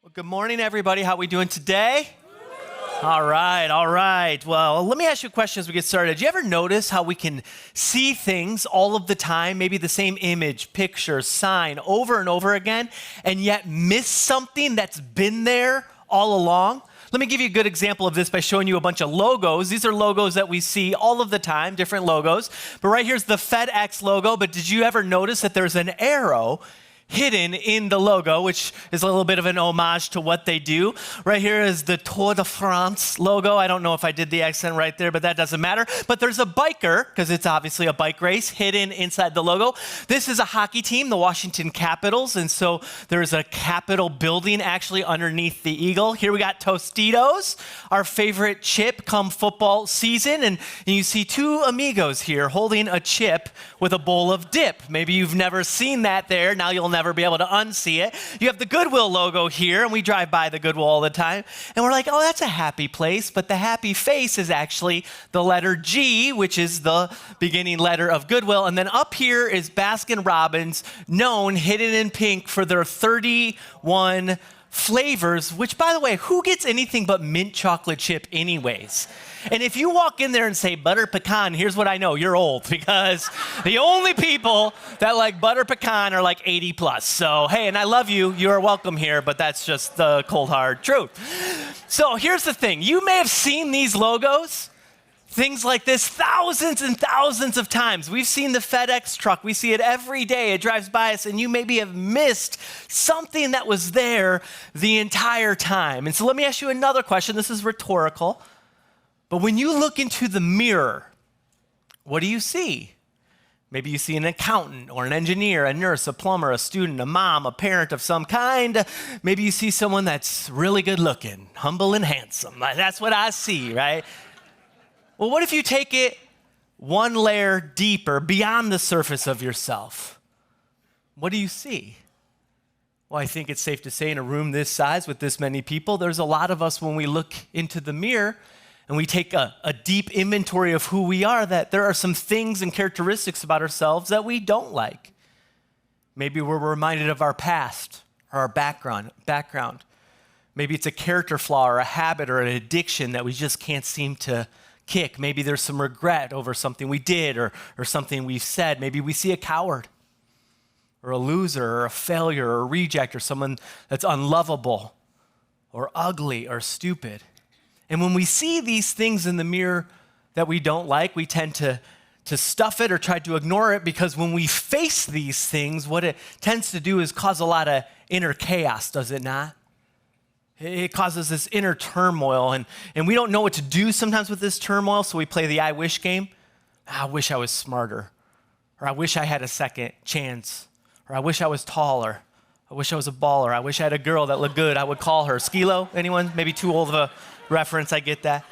Well, good morning, everybody. How are we doing today? All right. Well, let me ask you a question as we get started. Did you ever notice how we can see things all of the time, maybe the same image, picture, sign over and over again, and yet miss something that's been there all along? Let me give you a good example of this by showing you a bunch of logos. These are logos that we see all of the time, different logos. But right here's the FedEx logo. But did you ever notice that there's an arrow hidden in the logo, which is a little bit of an homage to what they do? Right here is the Tour de France logo. I don't know if I did the accent right there, but that doesn't matter. But there's a biker, because it's obviously a bike race, hidden inside the logo. This is a hockey team, the Washington Capitals, and so there's a Capitol building actually underneath the eagle. Here we got Tostitos, our favorite chip come football season, and you see two amigos here holding a chip with a bowl of dip. Maybe you've never seen that there. Now you'll never be able to unsee it. You have the Goodwill logo here, and we drive by the Goodwill all the time, and we're like, oh, that's a happy place, but the happy face is actually the letter G, which is the beginning letter of Goodwill, and then up here is Baskin-Robbins, known, hidden in pink, for their 31 flavors, which, by the way, who gets anything but mint chocolate chip anyways? And if you walk in there and say butter pecan, here's what I know, you're old, because the only people that like butter pecan are like 80 plus. So, hey, and I love you, you're welcome here, but that's just the cold hard truth. So here's the thing, you may have seen these logos, things like this, thousands and thousands of times. We've seen the FedEx truck. We see it every day. It drives by us, and you maybe have missed something that was there the entire time. And so let me ask you another question. This is rhetorical. But when you look into the mirror, what do you see? Maybe you see an accountant or an engineer, a nurse, a plumber, a student, a mom, a parent of some kind. Maybe you see someone that's really good looking, humble and handsome. That's what I see, right? Well, what if you take it one layer deeper, beyond the surface of yourself? What do you see? Well, I think it's safe to say in a room this size with this many people, there's a lot of us when we look into the mirror and we take a deep inventory of who we are, that there are some things and characteristics about ourselves that we don't like. Maybe we're reminded of our past or our background. Maybe it's a character flaw or a habit or an addiction that we just can't seem to kick. Maybe there's some regret over something we did or something we've said. Maybe we see a coward or a loser or a failure or a reject or someone that's unlovable or ugly or stupid. And when we see these things in the mirror that we don't like, we tend to stuff it or try to ignore it, because when we face these things, what it tends to do is cause a lot of inner chaos, does it not? It causes this inner turmoil, and we don't know what to do sometimes with this turmoil, so we play the I wish game. I wish I was smarter, or I wish I had a second chance, or I wish I was taller, I wish I was a baller, I wish I had a girl that looked good, I would call her. Skilo, anyone? Maybe too old of a reference, I get that.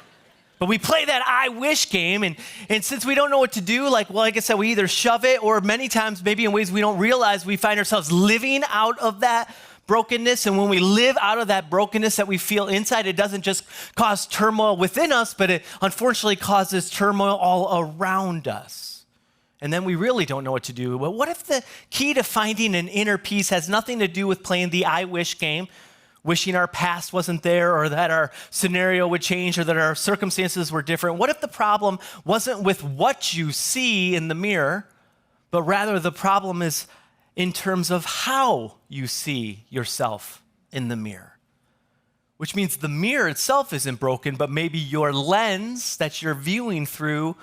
But we play that I wish game, and since we don't know what to do, like I said, we either shove it, or many times, maybe in ways we don't realize, we find ourselves living out of that brokenness. And when we live out of that brokenness that we feel inside, it doesn't just cause turmoil within us, but it unfortunately causes turmoil all around us. And then we really don't know what to do. But what if the key to finding an inner peace has nothing to do with playing the I wish game, wishing our past wasn't there, or that our scenario would change, or that our circumstances were different? What if the problem wasn't with what you see in the mirror, but rather the problem is in terms of how you see yourself in the mirror? Which means the mirror itself isn't broken, but maybe your lens that you're viewing through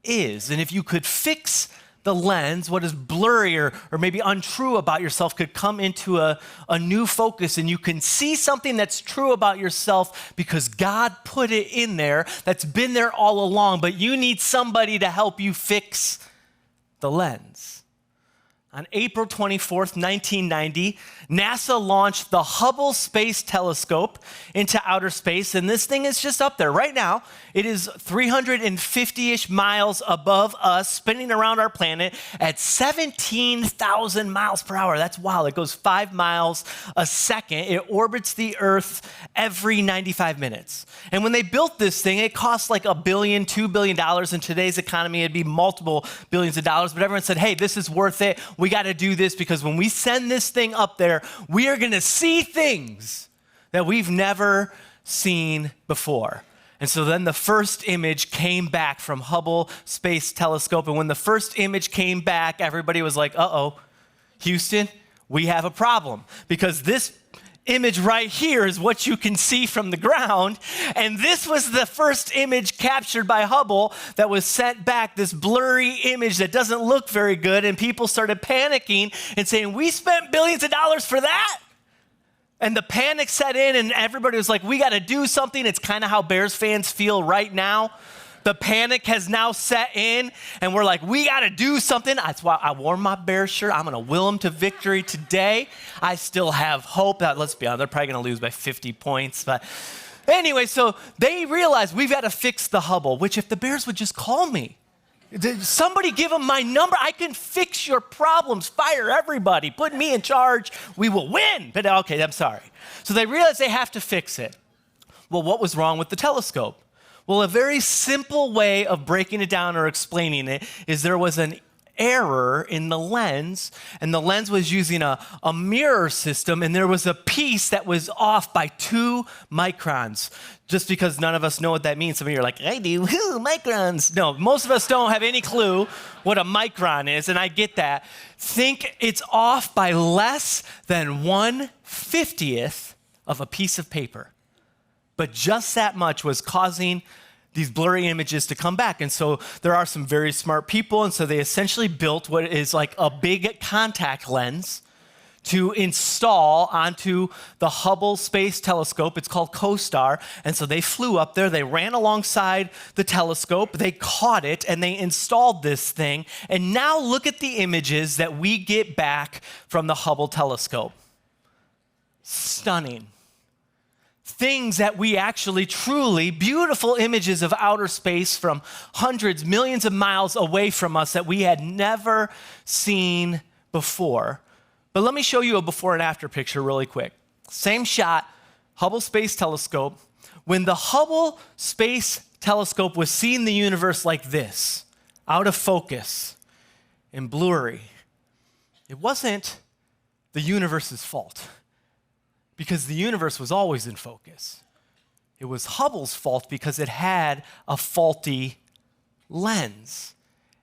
is. And if you could fix the lens, what is blurry or maybe untrue about yourself could come into a new focus, and you can see something that's true about yourself because God put it in there, that's been there all along, but you need somebody to help you fix the lens. On April 24th, 1990, NASA launched the Hubble Space Telescope into outer space, and this thing is just up there right now. It is 350-ish miles above us, spinning around our planet at 17,000 miles per hour. That's wild. It goes 5 miles a second. It orbits the Earth every 95 minutes. And when they built this thing, it cost like $1 billion, $2 billion. In today's economy, it'd be multiple billions of dollars. But everyone said, hey, this is worth it. We got to do this, because when we send this thing up there, we are going to see things that we've never seen before. And so then the first image came back from Hubble Space Telescope. And when the first image came back, everybody was like, uh-oh, Houston, we have a problem. Because this image right here is what you can see from the ground. And this was the first image captured by Hubble that was sent back, this blurry image that doesn't look very good. And people started panicking and saying, we spent billions of dollars for that? And the panic set in and everybody was like, we got to do something. It's kind of how Bears fans feel right now. The panic has now set in and we're like, we got to do something. That's why I wore my Bears shirt. I'm going to will them to victory today. I still have hope. Let's be honest, they're probably going to lose by 50 points. But anyway, so they realized we've got to fix the Hubble, which if the Bears would just call me, somebody give them my number. I can fix your problems. Fire everybody. Put me in charge. We will win. But okay, I'm sorry. So they realized they have to fix it. Well, what was wrong with the telescope? Well, a very simple way of breaking it down or explaining it is there was an error in the lens, and the lens was using a mirror system, and there was a piece that was off by 2 microns. Just because none of us know what that means. Some of you are like, I do, microns. No, most of us don't have any clue what a micron is, and I get that. Think it's off by less than 1/50th of a piece of paper. But just that much was causing these blurry images to come back. And so there are some very smart people, and so they essentially built what is like a big contact lens to install onto the Hubble Space Telescope. It's called CoStar. And so they flew up there, they ran alongside the telescope, they caught it, and they installed this thing. And now look at the images that we get back from the Hubble telescope. Stunning. Things that we actually truly, beautiful images of outer space from hundreds, millions of miles away from us that we had never seen before. But let me show you a before and after picture really quick. Same shot, Hubble Space Telescope. When the Hubble Space Telescope was seeing the universe like this, out of focus and blurry, it wasn't the universe's fault, because the universe was always in focus. It was Hubble's fault because it had a faulty lens.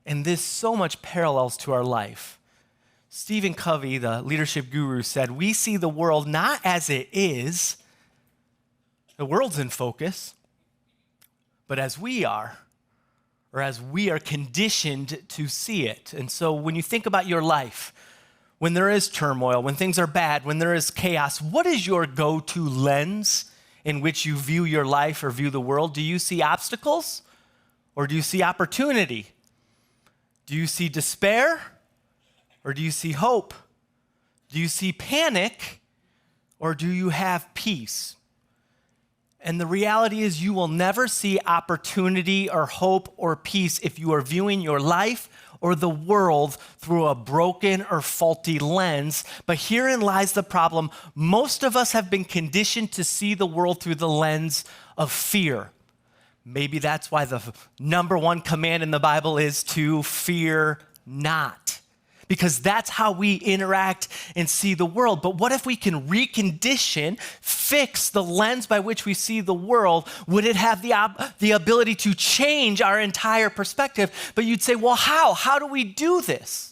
And this so much parallels to our life. Stephen Covey, the leadership guru, said, we see the world not as it is, the world's in focus, but as we are, or as we are conditioned to see it. And so when you think about your life, when there is turmoil, when things are bad, when there is chaos, what is your go-to lens in which you view your life or view the world? Do you see obstacles or do you see opportunity? Do you see despair or do you see hope? Do you see panic or do you have peace? And the reality is you will never see opportunity or hope or peace if you are viewing your life or the world through a broken or faulty lens. But herein lies the problem. Most of us have been conditioned to see the world through the lens of fear. Maybe that's why the number one command in the Bible is to fear not, because that's how we interact and see the world. But what if we can recondition, fix the lens by which we see the world? Would it have the ability to change our entire perspective? But you'd say, well, how? How do we do this?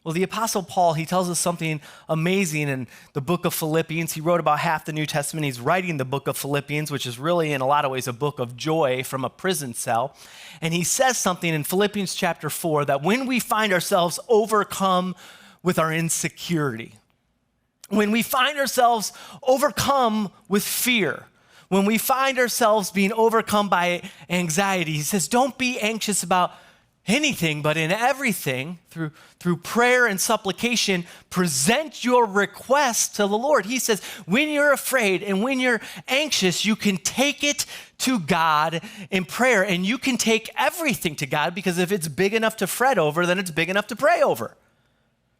Well, the Apostle Paul, he tells us something amazing in the book of Philippians. He wrote about half the New Testament. He's writing the book of Philippians, which is really, in a lot of ways, a book of joy from a prison cell. And he says something in Philippians chapter 4 that when we find ourselves overcome with our insecurity, when we find ourselves overcome with fear, when we find ourselves being overcome by anxiety, he says, don't be anxious about anything, but in everything, through prayer and supplication, present your requests to the Lord. He says, when you're afraid and when you're anxious, you can take it to God in prayer, and you can take everything to God, because if it's big enough to fret over, then it's big enough to pray over.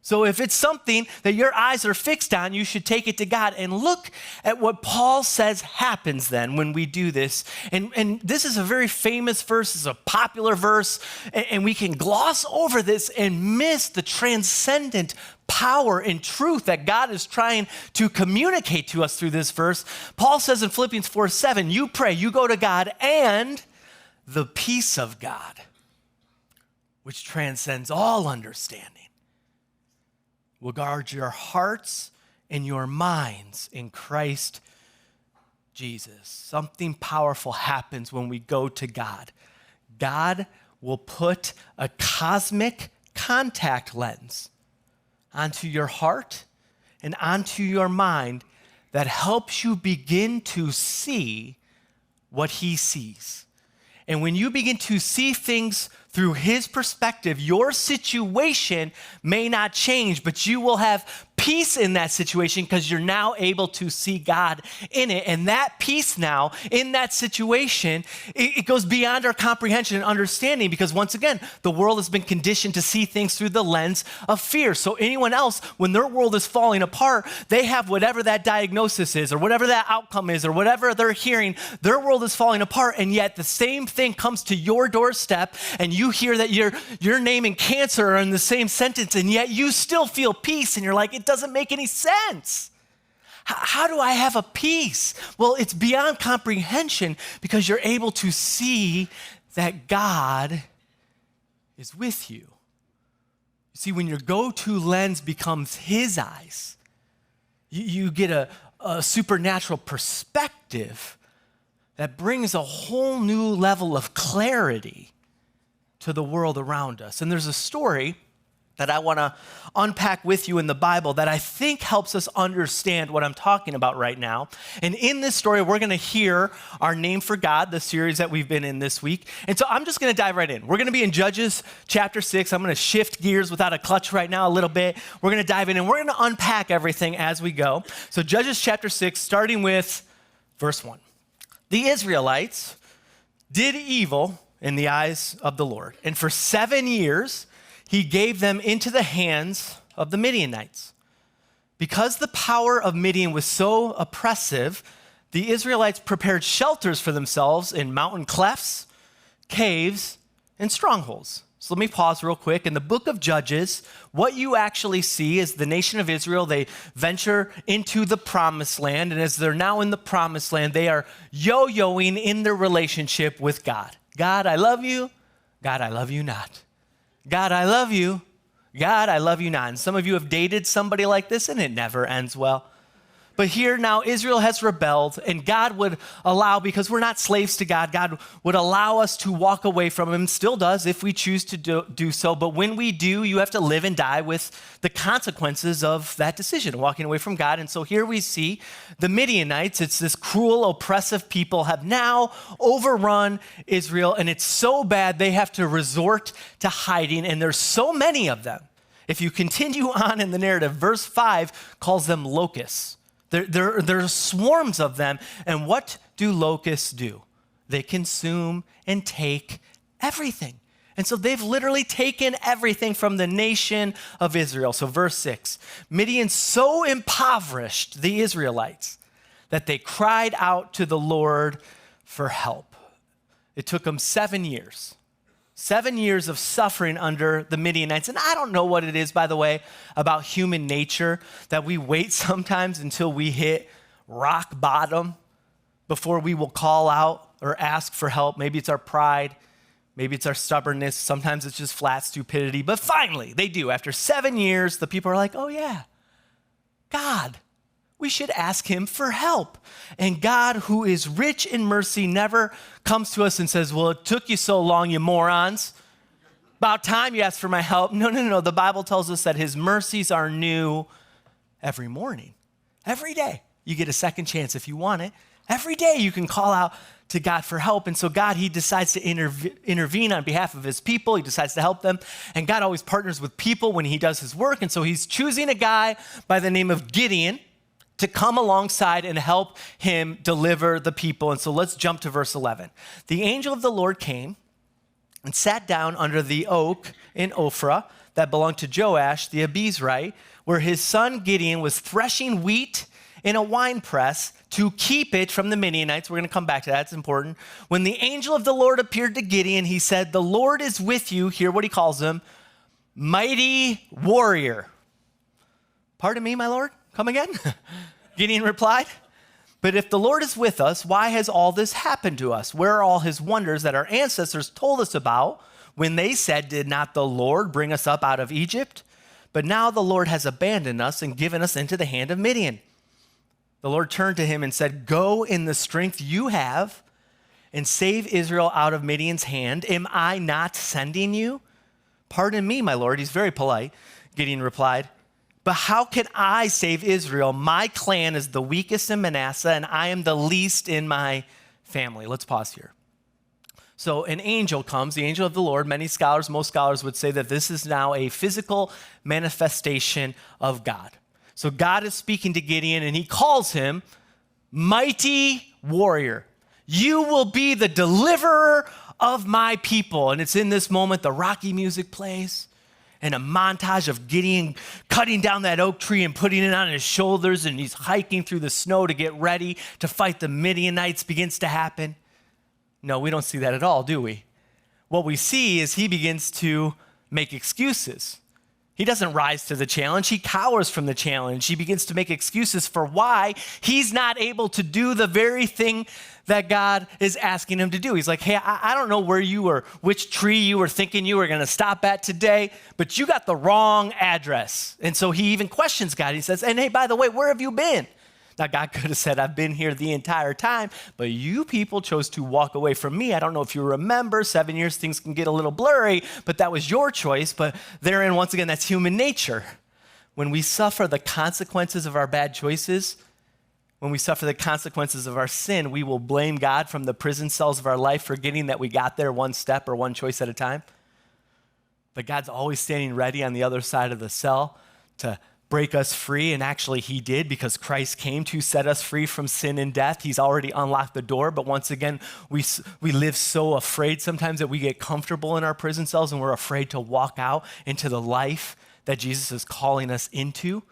So if it's something that your eyes are fixed on, you should take it to God and look at what Paul says happens then when we do this. And this is a very famous verse, it's a popular verse, and we can gloss over this and miss the transcendent power and truth that God is trying to communicate to us through this verse. Paul says in Philippians 4:7, you pray, you go to God, and the peace of God, which transcends all understanding, will guard your hearts and your minds in Christ Jesus. Something powerful happens when we go to God. God will put a cosmic contact lens onto your heart and onto your mind that helps you begin to see what he sees. And when you begin to see things through his perspective, your situation may not change, but you will have peace in that situation because you're now able to see God in it. And that peace now in that situation, it goes beyond our comprehension and understanding, because once again, the world has been conditioned to see things through the lens of fear. So anyone else, when their world is falling apart, they have whatever that diagnosis is or whatever that outcome is or whatever they're hearing, their world is falling apart. And yet the same thing comes to your doorstep and you hear that your name and cancer are in the same sentence, and yet you still feel peace. And you're like, it doesn't make any sense. How do I have a peace? Well, it's beyond comprehension because you're able to see that God is with you. You see, when your go-to lens becomes his eyes, you get a supernatural perspective that brings a whole new level of clarity to the world around us. And there's a story that I want to unpack with you in the Bible that I think helps us understand what I'm talking about right now. And in this story, we're going to hear our name for God, the series that we've been in this week. And so I'm just going to dive right in. We're going to be in Judges chapter 6. I'm going to shift gears without a clutch right now a little bit. We're going to dive in and we're going to unpack everything as we go. So Judges chapter 6, starting with verse 1. The Israelites did evil in the eyes of the Lord, and for 7 years, he gave them into the hands of the Midianites. Because the power of Midian was so oppressive, the Israelites prepared shelters for themselves in mountain clefts, caves, and strongholds. So let me pause real quick. In the book of Judges, what you actually see is the nation of Israel, they venture into the promised land, and as they're now in the promised land, they are yo-yoing in their relationship with God. God, I love you. God, I love you not. God, I love you. God, I love you not. And some of you have dated somebody like this, and it never ends well. But here now, Israel has rebelled, and God would allow, because we're not slaves to God, God would allow us to walk away from him, still does if we choose to do so. But when we do, you have to live and die with the consequences of that decision, walking away from God. And so here we see the Midianites, it's this cruel, oppressive people, have now overrun Israel, and it's so bad they have to resort to hiding, and there's so many of them. If you continue on in the narrative, verse 5 calls them locusts. There are swarms of them, and what do locusts do? They consume and take everything. And so they've literally taken everything from the nation of Israel. So verse 6, Midian so impoverished the Israelites that they cried out to the Lord for help. It took them 7 years. 7 years of suffering under the Midianites. And I don't know what it is, by the way, about human nature that we wait sometimes until we hit rock bottom before we will call out or ask for help. Maybe it's our pride. Maybe it's our stubbornness. Sometimes it's just flat stupidity. But finally, they do. After 7 years, the people are like, oh yeah, God, we should ask him for help. And God, who is rich in mercy, never comes to us and says, well, it took you so long, you morons. About time you asked for my help. No. The Bible tells us that his mercies are new every morning. Every day. You get a second chance if you want it. Every day you can call out to God for help. And so God, he decides to intervene on behalf of his people. He decides to help them. And God always partners with people when he does his work. And so he's choosing a guy by the name of Gideon to come alongside and help him deliver the people. And so let's jump to verse 11. The angel of the Lord came and sat down under the oak in Ophrah that belonged to Joash the Abiezrite, where his son Gideon was threshing wheat in a winepress to keep it from the Midianites. We're going to come back to that. It's important. When the angel of the Lord appeared to Gideon, he said, "The Lord is with you." Hear what he calls him, mighty warrior. "Pardon me, my Lord? Come again?" Gideon replied. "But if the Lord is with us, why has all this happened to us? Where are all his wonders that our ancestors told us about when they said, 'Did not the Lord bring us up out of Egypt?' But now the Lord has abandoned us and given us into the hand of Midian." The Lord turned to him and said, "Go in the strength you have and save Israel out of Midian's hand. Am I not sending you?" "Pardon me, my Lord." He's very polite. Gideon replied, "But how can I save Israel? My clan is the weakest in Manasseh, and I am the least in my family." Let's pause here. So an angel comes, the angel of the Lord. Most scholars would say that this is now a physical manifestation of God. So God is speaking to Gideon, and he calls him mighty warrior. "You will be the deliverer of my people." And it's in this moment the Rocky music plays, and a montage of Gideon cutting down that oak tree and putting it on his shoulders, and he's hiking through the snow to get ready to fight the Midianites begins to happen. No, we don't see that at all, do we? What we see is he begins to make excuses. He doesn't rise to the challenge. He cowers from the challenge. He begins to make excuses for why he's not able to do the very thing that God is asking him to do. He's like, "Hey, I don't know where you were, which tree you were thinking you were going to stop at today, but you got the wrong address." And so he even questions God. He says, "And hey, by the way, where have you been?" Now, God could have said, "I've been here the entire time, but you people chose to walk away from me." I don't know if you remember, 7 years, things can get a little blurry, but that was your choice. But therein, once again, that's human nature. When we suffer the consequences of our bad choices, when we suffer the consequences of our sin, we will blame God from the prison cells of our life, forgetting that we got there one step or one choice at a time. But God's always standing ready on the other side of the cell to break us free, and actually he did, because Christ came to set us free from sin and death. He's already unlocked the door, but once again, we live so afraid sometimes that we get comfortable in our prison cells and we're afraid to walk out into the life that Jesus is calling us into.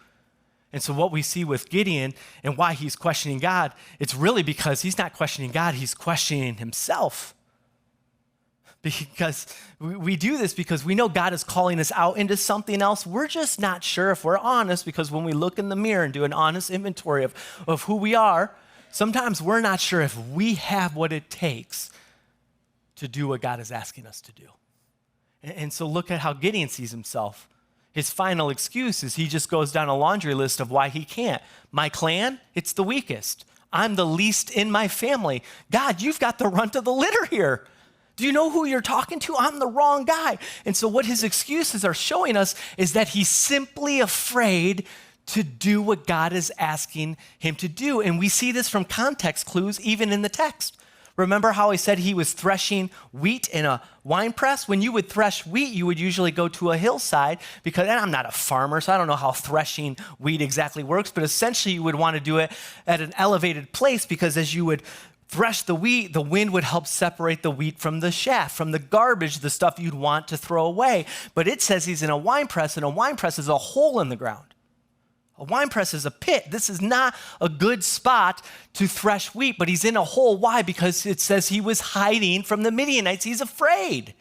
And so what we see with Gideon and why he's questioning God, it's really because he's not questioning God, he's questioning himself. Because we do this because we know God is calling us out into something else. We're just not sure if we're honest, because when we look in the mirror and do an honest inventory of who we are, sometimes we're not sure if we have what it takes to do what God is asking us to do. And so look at how Gideon sees himself. His final excuse is he just goes down a laundry list of why he can't. "My clan, it's the weakest. I'm the least in my family." God, you've got the runt of the litter here. Do you know who you're talking to? I'm the wrong guy. And so what his excuses are showing us is that he's simply afraid to do what God is asking him to do. And we see this from context clues even in the text. Remember how I said he was threshing wheat in a wine press? When you would thresh wheat, you would usually go to a hillside, because, and I'm not a farmer, so I don't know how threshing wheat exactly works, but essentially you would want to do it at an elevated place, because as you would thresh the wheat, the wind would help separate the wheat from the chaff, from the garbage, the stuff you'd want to throw away. But it says he's in a wine press, and a wine press is a hole in the ground. A wine press is a pit. This is not a good spot to thresh wheat, but he's in a hole. Why? Because it says he was hiding from the Midianites. He's afraid.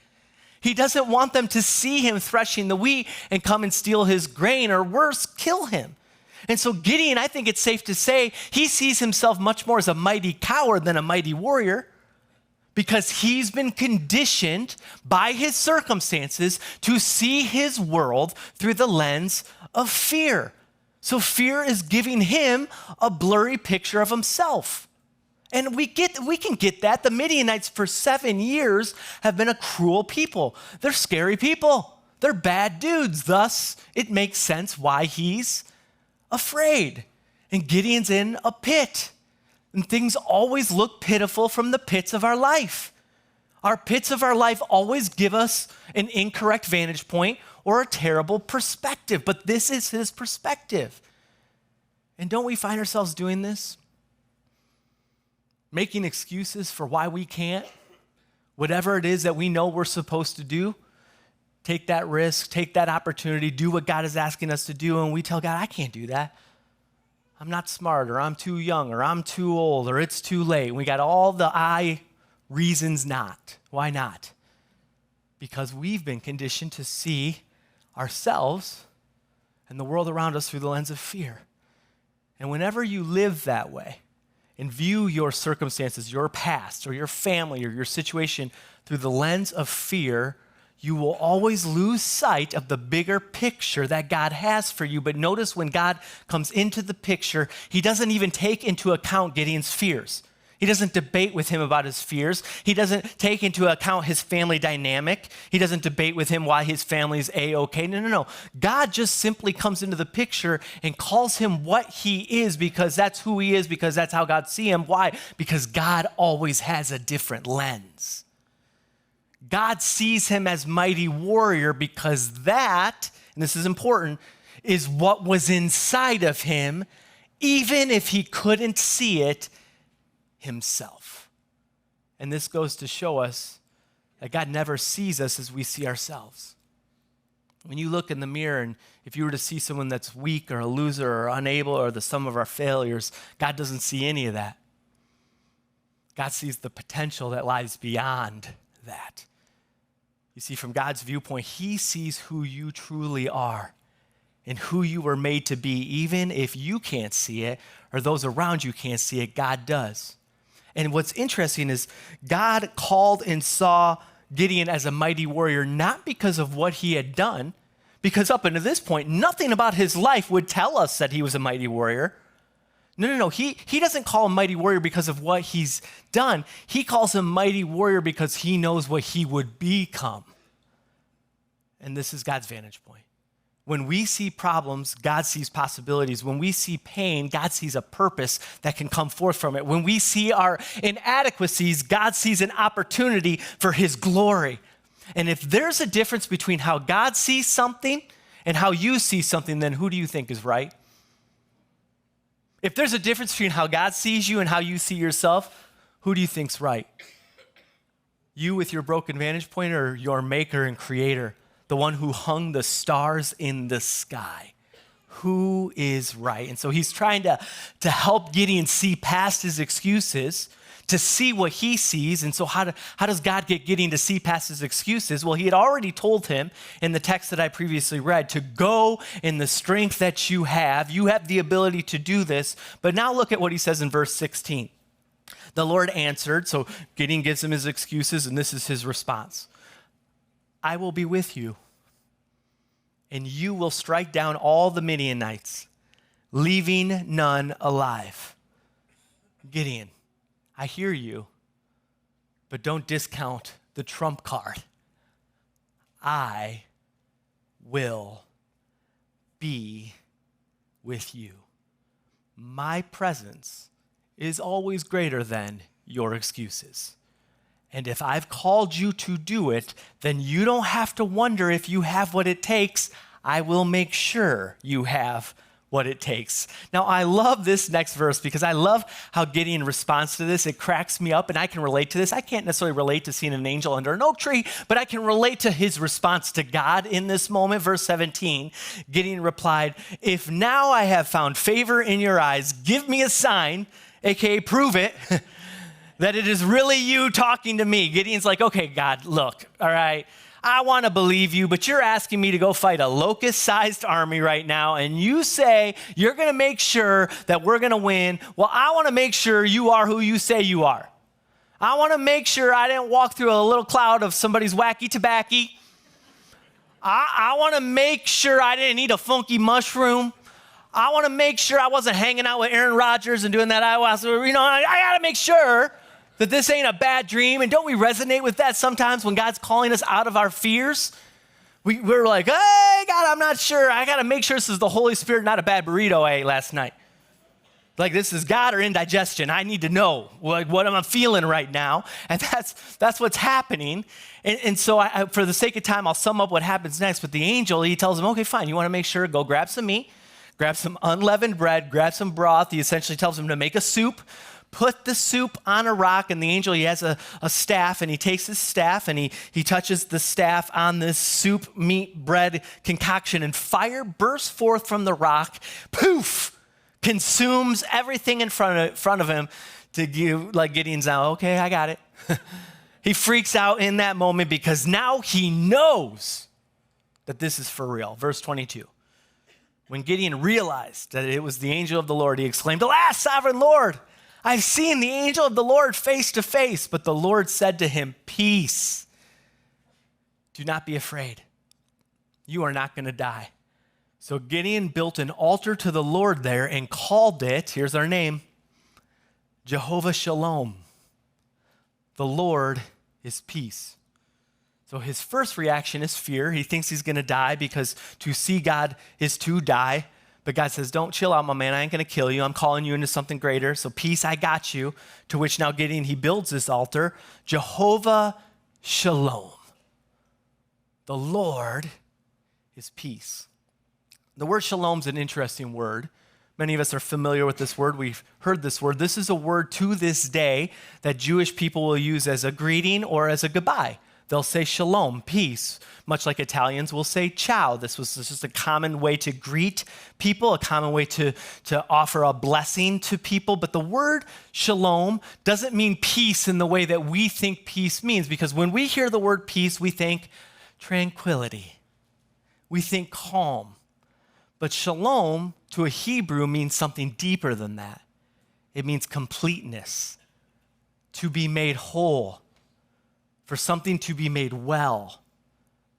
He doesn't want them to see him threshing the wheat and come and steal his grain, or worse, kill him. And so Gideon, I think it's safe to say, he sees himself much more as a mighty coward than a mighty warrior, because he's been conditioned by his circumstances to see his world through the lens of fear. So fear is giving him a blurry picture of himself. And we can get that. The Midianites for 7 years have been a cruel people. They're scary people. They're bad dudes. Thus, it makes sense why he's afraid. And Gideon's in a pit. And things always look pitiful from the pits of our life. Our pits of our life always give us an incorrect vantage point or a terrible perspective. But this is his perspective. And don't we find ourselves doing this? Making excuses for why we can't, whatever it is that we know we're supposed to do. take that risk, take that opportunity, do what God is asking us to do, and we tell God, I can't do that. I'm not smart, or I'm too young, or I'm too old, or it's too late. We got all the reasons not. Why not? Because we've been conditioned to see ourselves and the world around us through the lens of fear. And whenever you live that way and view your circumstances, your past, or your family, or your situation through the lens of fear, you will always lose sight of the bigger picture that God has for you. But notice when God comes into the picture, he doesn't even take into account Gideon's fears. He doesn't debate with him about his fears. He doesn't take into account his family dynamic. He doesn't debate with him why his family's A-okay. No. God just simply comes into the picture and calls him what he is, because that's who he is, because that's how God sees him. Why? Because God always has a different lens. God sees him as mighty warrior because that, and this is important, is what was inside of him, even if he couldn't see it himself. And this goes to show us that God never sees us as we see ourselves. When you look in the mirror, and if you were to see someone that's weak or a loser or unable or the sum of our failures, God doesn't see any of that. God sees the potential that lies beyond that. You see, from God's viewpoint, he sees who you truly are and who you were made to be. Even if you can't see it or those around you can't see it, God does. And what's interesting is God called and saw Gideon as a mighty warrior, not because of what he had done, because up until this point, nothing about his life would tell us that he was a mighty warrior. No. He doesn't call him mighty warrior because of what he's done. He calls him mighty warrior because he knows what he would become. And this is God's vantage point. When we see problems, God sees possibilities. When we see pain, God sees a purpose that can come forth from it. When we see our inadequacies, God sees an opportunity for his glory. And if there's a difference between how God sees something and how you see something, then who do you think is right? If there's a difference between how God sees you and how you see yourself, who do you think's right? You with your broken vantage point, or your maker and creator, the one who hung the stars in the sky? Who is right? And so he's trying to help Gideon see past his excuses, to see what he sees. And so how does God get Gideon to see past his excuses? Well, he had already told him in the text that I previously read to go in the strength that you have. You have the ability to do this. But now look at what he says in verse 16. The Lord answered, so Gideon gives him his excuses, and this is his response. I will be with you, and you will strike down all the Midianites, leaving none alive. Gideon, I hear you, but don't discount the trump card. I will be with you. My presence is always greater than your excuses. And if I've called you to do it, then you don't have to wonder if you have what it takes. I will make sure you have what it takes. Now, I love this next verse because I love how Gideon responds to this. It cracks me up, and I can relate to this. I can't necessarily relate to seeing an angel under an oak tree, but I can relate to his response to God in this moment. Verse 17, Gideon replied, if now I have found favor in your eyes, give me a sign, aka prove it, that it is really you talking to me. Gideon's like, okay, God, look, all right, I want to believe you, but you're asking me to go fight a locust-sized army right now, and you say you're going to make sure that we're going to win. Well, I want to make sure you are who you say you are. I want to make sure I didn't walk through a little cloud of somebody's wacky tobacco. I want to make sure I didn't eat a funky mushroom. I want to make sure I wasn't hanging out with Aaron Rodgers and doing that ayahuasca. You know, I got to make sure that this ain't a bad dream. And don't we resonate with that sometimes when God's calling us out of our fears? We're like, hey, God, I'm not sure. I got to make sure this is the Holy Spirit, not a bad burrito I ate last night. Like, this is God or indigestion. I need to know what am I feeling right now. And that's what's happening. And so for the sake of time, I'll sum up what happens next. But the angel, he tells him, okay, fine. You want to make sure, go grab some meat, grab some unleavened bread, grab some broth. He essentially tells him to make a soup, put the soup on a rock, and the angel, he has a staff, and he takes his staff, and he touches the staff on this soup, meat, bread concoction, and fire bursts forth from the rock, poof, consumes everything in front of him to give, like Gideon's now, okay, I got it. He freaks out in that moment because now he knows that this is for real. Verse 22. When Gideon realized that it was the angel of the Lord, he exclaimed, "Alas, sovereign Lord, I've seen the angel of the Lord face to face." But the Lord said to him, "Peace. Do not be afraid. You are not going to die." So Gideon built an altar to the Lord there and called it, here's our name, Jehovah Shalom. The Lord is peace. So his first reaction is fear. He thinks he's going to die because to see God is to die. But God says, don't chill out, my man. I ain't going to kill you. I'm calling you into something greater. So peace, I got you. To which now Gideon, he builds this altar, Jehovah Shalom. The Lord is peace. The word shalom is an interesting word. Many of us are familiar with this word. We've heard this word. This is a word to this day that Jewish people will use as a greeting or as a goodbye. They'll say shalom, peace, much like Italians will say ciao. This was just a common way to greet people, a common way to offer a blessing to people. But the word shalom doesn't mean peace in the way that we think peace means, because when we hear the word peace, we think tranquility. We think calm. But shalom to a Hebrew means something deeper than that. It means completeness, to be made whole, for something to be made well,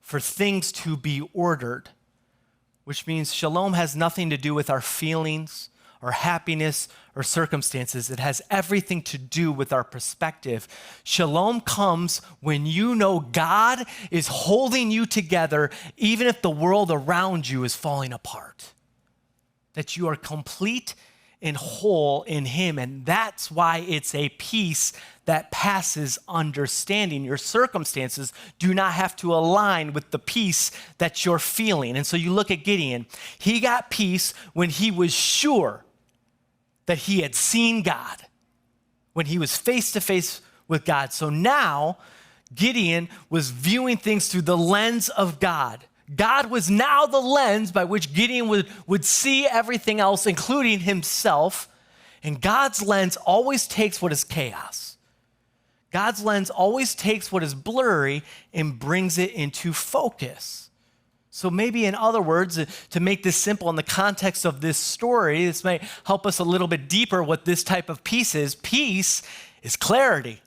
for things to be ordered, which means shalom has nothing to do with our feelings or happiness or circumstances. It has everything to do with our perspective. Shalom comes when you know God is holding you together, even if the world around you is falling apart. That you are complete and whole in Him, and that's why it's a peace that passes understanding. Your circumstances do not have to align with the peace that you're feeling. And so you look at Gideon. He got peace when he was sure that he had seen God, when he was face to face with God. So now Gideon was viewing things through the lens of God. God was now the lens by which Gideon would see everything else, including himself. And God's lens always takes what is chaos. God's lens always takes what is blurry and brings it into focus. So maybe in other words, to make this simple in the context of this story, this might help us a little bit deeper what this type of peace is. Peace is clarity.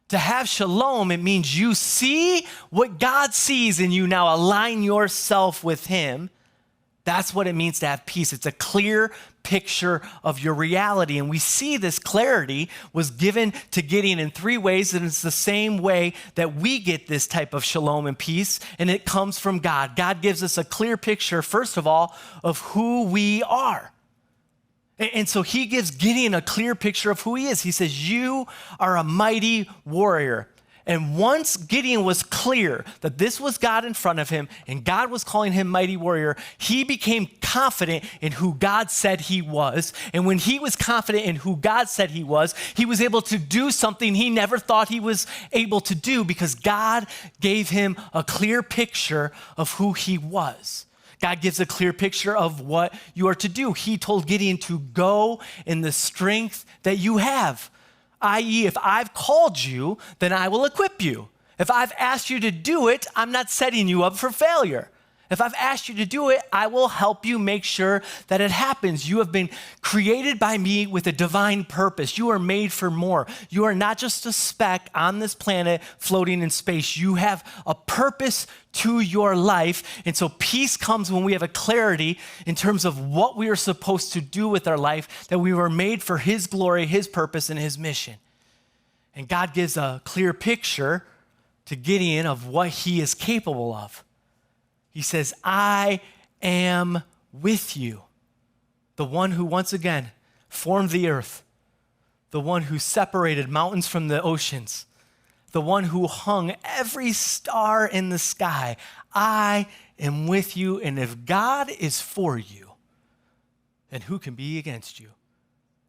To have shalom, it means you see what God sees and you now align yourself with Him. That's what it means to have peace. It's a clear picture of your reality. And we see this clarity was given to Gideon in three ways, and it's the same way that we get this type of shalom and peace, and it comes from God. God gives us a clear picture, first of all, of who we are. And so He gives Gideon a clear picture of who he is. He says, you are a mighty warrior. And once Gideon was clear that this was God in front of him and God was calling him mighty warrior, he became confident in who God said he was. And when he was confident in who God said he was able to do something he never thought he was able to do because God gave him a clear picture of who he was. God gives a clear picture of what you are to do. He told Gideon to go in the strength that you have. I.e., if I've called you, then I will equip you. If I've asked you to do it, I'm not setting you up for failure. If I've asked you to do it, I will help you make sure that it happens. You have been created by me with a divine purpose. You are made for more. You are not just a speck on this planet floating in space. You have a purpose to your life. And so peace comes when we have a clarity in terms of what we are supposed to do with our life, that we were made for His glory, His purpose, and His mission. And God gives a clear picture to Gideon of what he is capable of. He says, I am with you. The one who once again formed the earth, the one who separated mountains from the oceans, the one who hung every star in the sky. I am with you, and if God is for you, then who can be against you?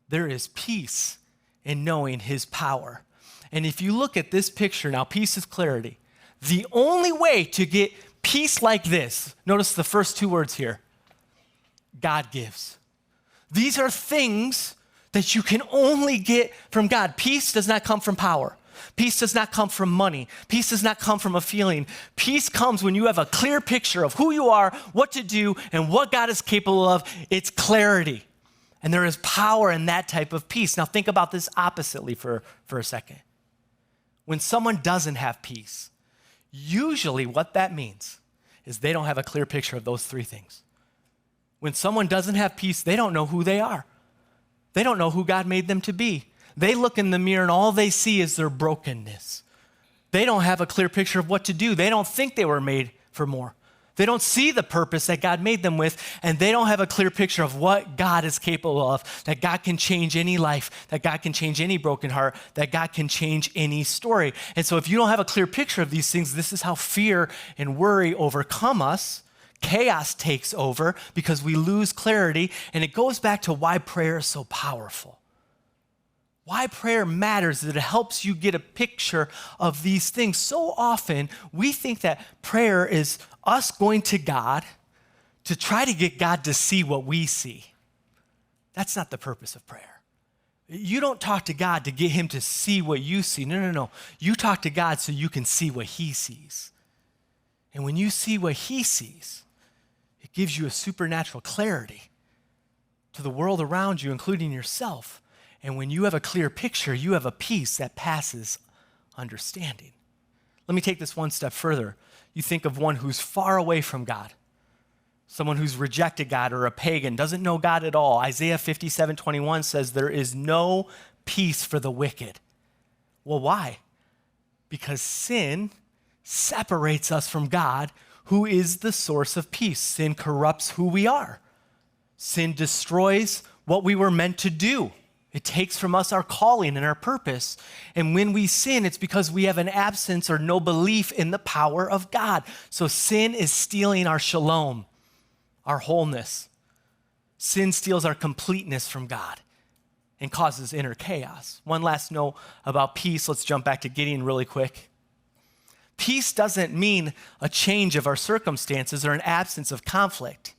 There is peace in knowing his power. And if you look at this picture now, peace is clarity. The only way to get peace like this, notice the first two words here, God gives. These are things that you can only get from God. Peace does not come from power. Peace does not come from money. Peace does not come from a feeling. Peace comes when you have a clear picture of who you are, what to do, and what God is capable of. It's clarity. And there is power in that type of peace. Now think about this oppositely for a second. When someone doesn't have peace, usually what that means is they don't have a clear picture of those three things. When someone doesn't have peace, they don't know who they are. They don't know who God made them to be. They look in the mirror and all they see is their brokenness. They don't have a clear picture of what to do. They don't think they were made for more. They don't see the purpose that God made them with, and they don't have a clear picture of what God is capable of, that God can change any life, that God can change any broken heart, that God can change any story. And so if you don't have a clear picture of these things, this is how fear and worry overcome us. Chaos takes over because we lose clarity, and it goes back to why prayer is so powerful. Why prayer matters is that it helps you get a picture of these things. So often, we think that prayer is us going to God to try to get God to see what we see. That's not the purpose of prayer. You don't talk to God to get him to see what you see. No. You talk to God so you can see what he sees. And when you see what he sees, it gives you a supernatural clarity to the world around you, including yourself. And when you have a clear picture, you have a peace that passes understanding. Let me take this one step further. You think of one who's far away from God, someone who's rejected God or a pagan, doesn't know God at all. Isaiah 57:21 says, there is no peace for the wicked. Well, why? Because sin separates us from God, who is the source of peace. Sin corrupts who we are. Sin destroys what we were meant to do. It takes from us our calling and our purpose. And when we sin, it's because we have an absence or no belief in the power of God. So sin is stealing our shalom, our wholeness. Sin steals our completeness from God and causes inner chaos. One last note about peace. Let's jump back to Gideon really quick. Peace doesn't mean a change of our circumstances or an absence of conflict.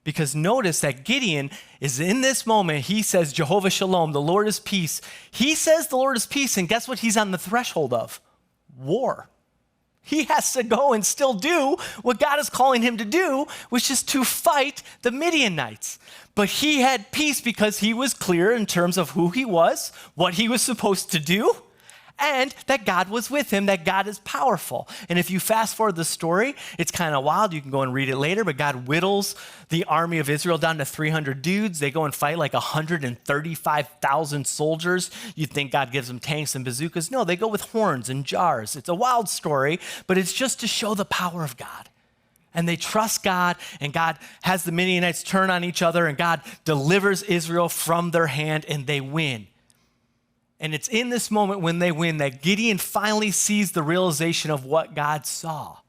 Because notice that Gideon is in this moment, he says, Jehovah Shalom, the Lord is peace. He says the Lord is peace, and guess what he's on the threshold of? War. He has to go and still do what God is calling him to do, which is to fight the Midianites. But he had peace because he was clear in terms of who he was, what he was supposed to do, and that God was with him, that God is powerful. And if you fast forward the story, it's kind of wild. You can go and read it later, but God whittles the army of Israel down to 300 dudes. They go and fight like 135,000 soldiers. You'd think God gives them tanks and bazookas. No, they go with horns and jars. It's a wild story, but it's just to show the power of God. And they trust God, and God has the Midianites turn on each other, and God delivers Israel from their hand, and they win. And it's in this moment when they win that Gideon finally sees the realization of what God saw.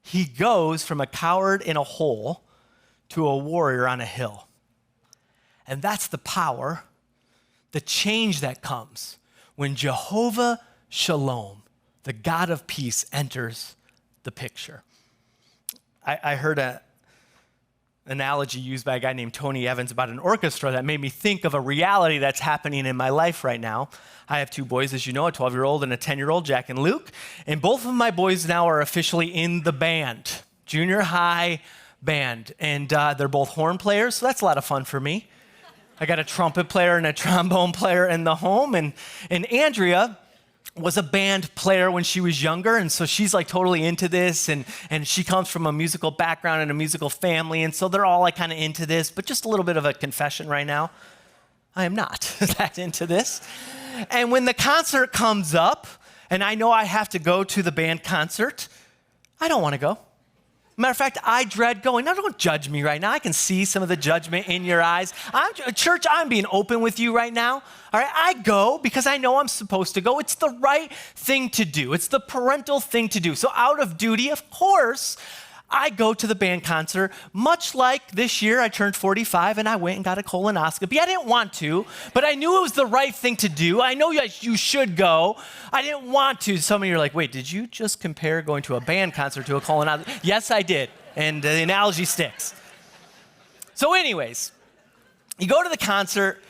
He goes from a coward in a hole to a warrior on a hill. And that's the power, the change that comes when Jehovah Shalom, the God of peace, enters the picture. I heard an analogy used by a guy named Tony Evans about an orchestra that made me think of a reality that's happening in my life right now. I have two boys, as you know, a 12-year-old and a 10-year-old, Jack and Luke, and both of my boys now are officially in the band, junior high band, and they're both horn players, so that's a lot of fun for me. I got a trumpet player and a trombone player in the home, and Andrea was a band player when she was younger, and so she's like totally into this, and she comes from a musical background and a musical family, and so they're all like kind of into this, but just a little bit of a confession right now. I am not that into this. And when the concert comes up, and I know I have to go to the band concert, I don't want to go. Matter of fact, I dread going. Now, don't judge me right now. I can see some of the judgment in your eyes. Church, I'm being open with you right now. All right, I go because I know I'm supposed to go. It's the right thing to do. It's the parental thing to do. So out of duty, of course, I go to the band concert, much like this year I turned 45 and I went and got a colonoscopy. I didn't want to, but I knew it was the right thing to do. I know you should go. I didn't want to. Some of you are like, wait, did you just compare going to a band concert to a colonoscopy? Yes, I did, and the analogy sticks. So anyways, you go to the concert,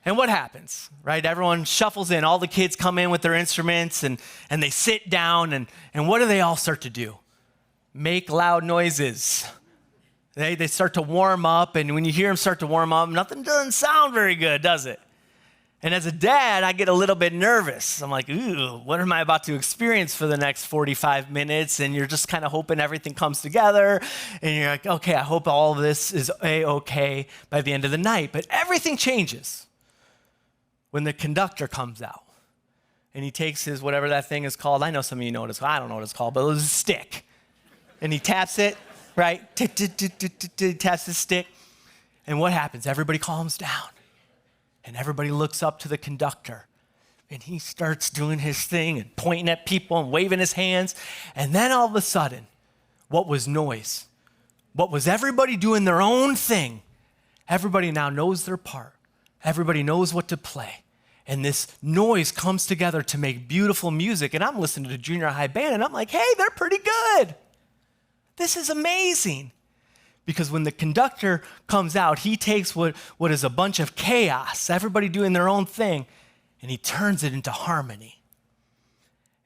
and what happens, right? Everyone shuffles in. All the kids come in with their instruments, and they sit down, and what do they all start to do? Make loud noises. They start to warm up, and when you hear them start to warm up, nothing doesn't sound very good, does it? And as a dad, I get a little bit nervous. I'm like, ooh, what am I about to experience for the next 45 minutes? And you're just kind of hoping everything comes together, and you're like, okay, I hope all of this is A-okay by the end of the night. But everything changes when the conductor comes out, and he takes his, whatever that thing is called. I know some of you know what it's called. I don't know what it's called, but it was a stick. And he taps it, right? Taps his stick. And what happens? Everybody calms down. And everybody looks up to the conductor. And he starts doing his thing and pointing at people and waving his hands. And then all of a sudden, what was noise? What was everybody doing their own thing? Everybody now knows their part. Everybody knows what to play. And this noise comes together to make beautiful music. And I'm listening to junior high band, and I'm like, hey, they're pretty good. This is amazing. Because when the conductor comes out, he takes what is a bunch of chaos, everybody doing their own thing, and he turns it into harmony.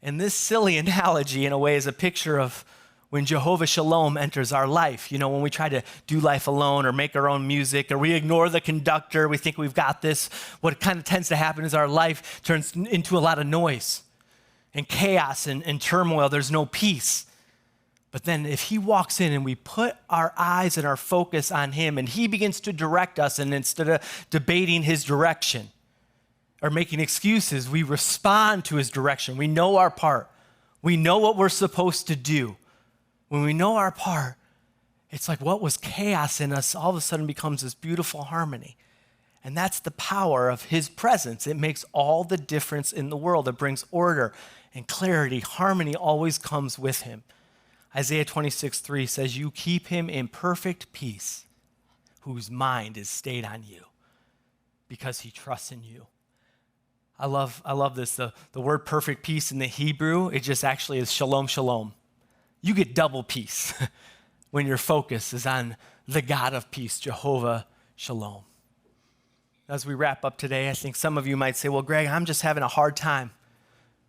And this silly analogy, in a way, is a picture of when Jehovah Shalom enters our life. You know, when we try to do life alone or make our own music, or we ignore the conductor, we think we've got this. What kind of tends to happen is our life turns into a lot of noise and chaos and turmoil. There's no peace. But then if he walks in and we put our eyes and our focus on him, and he begins to direct us, and instead of debating his direction or making excuses, we respond to his direction. We know our part. We know what we're supposed to do. When we know our part, it's like what was chaos in us all of a sudden becomes this beautiful harmony. And that's the power of his presence. It makes all the difference in the world. It brings order and clarity. Harmony always comes with him. Isaiah 26:3 says, you keep him in perfect peace, whose mind is stayed on you, because he trusts in you. I love this. The word perfect peace in the Hebrew, it just actually is shalom, shalom. You get double peace when your focus is on the God of peace, Jehovah Shalom. As we wrap up today, I think some of you might say, well, Gregg, I'm just having a hard time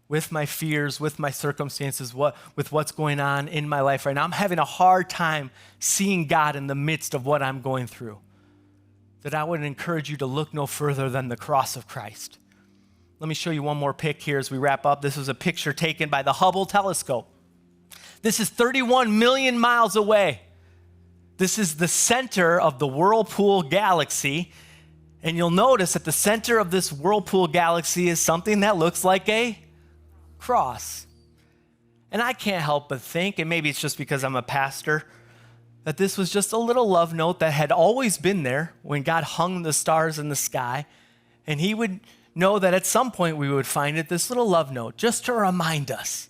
with my fears, with my circumstances, with what's going on in my life right now. I'm having a hard time seeing God in the midst of what I'm going through. That I would encourage you to look no further than the cross of Christ. Let me show you one more pic here as we wrap up. This was a picture taken by the Hubble telescope. This is 31 million miles away. This is the center of the Whirlpool galaxy. And you'll notice at the center of this Whirlpool galaxy is something that looks like a cross. And I can't help but think, and maybe it's just because I'm a pastor, that this was just a little love note that had always been there when God hung the stars in the sky. And he would know that at some point we would find it, this little love note, just to remind us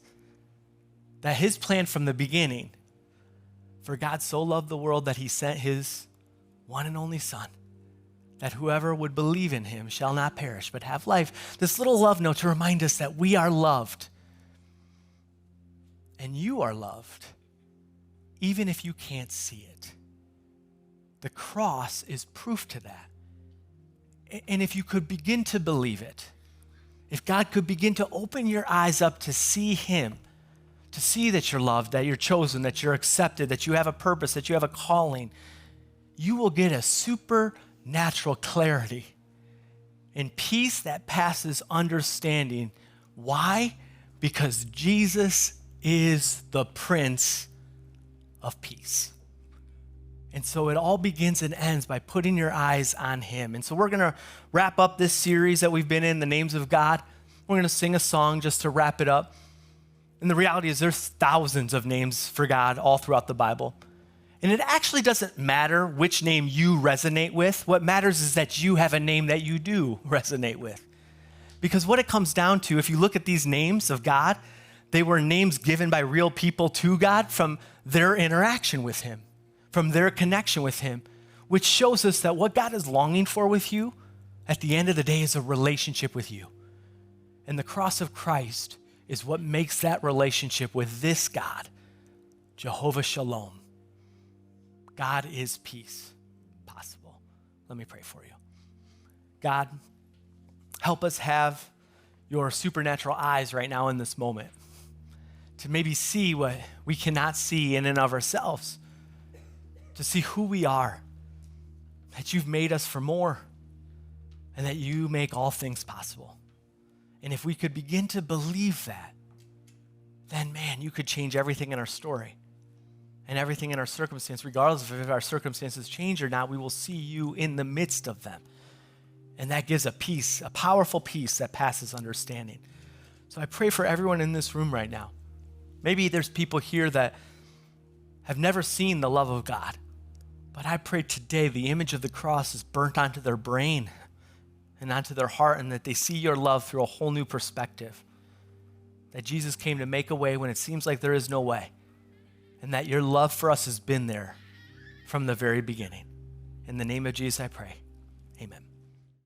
that his plan from the beginning, for God so loved the world that he sent his one and only Son, that whoever would believe in him shall not perish, but have life. This little love note to remind us that we are loved. And you are loved, even if you can't see it. The cross is proof to that. And if you could begin to believe it, if God could begin to open your eyes up to see him, to see that you're loved, that you're chosen, that you're accepted, that you have a purpose, that you have a calling, you will get a supernatural clarity and peace that passes understanding. Why? Because Jesus is the Prince of Peace. And so it all begins and ends by putting your eyes on him. And so we're going to wrap up this series that we've been in, the names of God. We're going to sing a song just to wrap it up. And the reality is there's thousands of names for God all throughout the Bible. And it actually doesn't matter which name you resonate with. What matters is that you have a name that you do resonate with. Because what it comes down to, if you look at these names of God, They were names given by real people to God from their interaction with him, from their connection with him, which shows us that what God is longing for with you at the end of the day is a relationship with you. And the cross of Christ is what makes that relationship with this God, Jehovah Shalom. God is peace possible. Let me pray for you. God, help us have your supernatural eyes right now in this moment to maybe see what we cannot see in and of ourselves, to see who we are, that you've made us for more, and that you make all things possible. And if we could begin to believe that, then man, you could change everything in our story and everything in our circumstance. Regardless of if our circumstances change or not, we will see you in the midst of them. And that gives a peace, a powerful peace that passes understanding. So I pray for everyone in this room right now. Maybe there's people here that have never seen the love of God, but I pray today the image of the cross is burnt onto their brain and onto their heart, and that they see your love through a whole new perspective. That Jesus came to make a way when it seems like there is no way, and that your love for us has been there from the very beginning. In the name of Jesus, I pray. Amen.